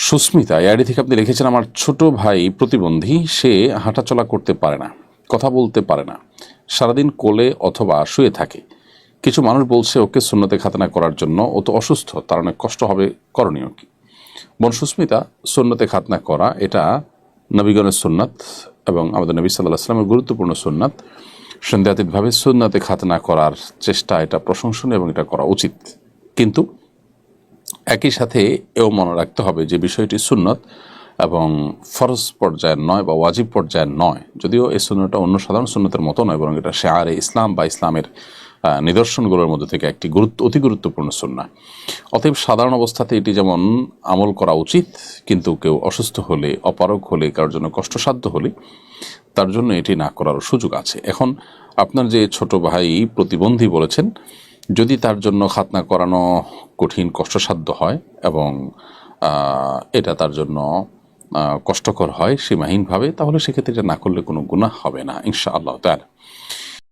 সুস্মিতা এই আইডি থেকে আপনি লিখেছেন, আমার ছোট ভাই প্রতিবন্ধী, সে হাঁটাচলা করতে পারে না, কথা বলতে পারে না, সারাদিন কোলে অথবা শুয়ে থাকে। কিছু মানুষ বলছে ওকে সুন্নতে খাতনা করার জন্য, ও তো অসুস্থ, তার অনেক কষ্ট হবে, করণীয় কি? বোন সুস্মিতা, সুন্নতে খাতনা করা এটা নবীগণের সুন্নাত এবং আমাদের নবী সাল্লাল্লাহু আলাইহি ওয়াসাল্লামের গুরুত্বপূর্ণ সুন্নাত। সন্দেহাতীতভাবে সুন্নতে খাতনা করার চেষ্টা এটা প্রশংসনীয় এবং এটা করা উচিত, কিন্তু একই সাথে এও মনে রাখতে হবে যে বিষয়টি সুন্নত এবং ফরজ পর্যায়ের নয় বা ওয়াজিব পর্যায়ের নয়। যদিও এই সুন্নতটা অন্য সাধারণ সুন্নতের মতো নয়, বরং এটা শেয়ারে ইসলাম বা ইসলামের নিদর্শনগুলোর মধ্যে থেকে একটি অতি গুরুত্বপূর্ণ সুন্নাহ। অতএব সাধারণ অবস্থাতে এটি যেমন আমল করা উচিত, কিন্তু কেউ অসুস্থ হলে, অপারগ হলে, কারোর জন্য কষ্টসাধ্য হলে তার জন্য এটি না করার সুযোগ আছে। এখন আপনার যে ছোট ভাই প্রতিবন্ধী বলেছেন, যদি তার জন্য খাতনা করানো কঠিন কষ্টসাধ্য হয় এবং এটা তার জন্য কষ্টকর হয় সীমাহীনভাবে, তাহলে সেক্ষেত্রে এটা না করলে কোনো গুনাহ হবে না ইনশাআল্লাহ তাআলা।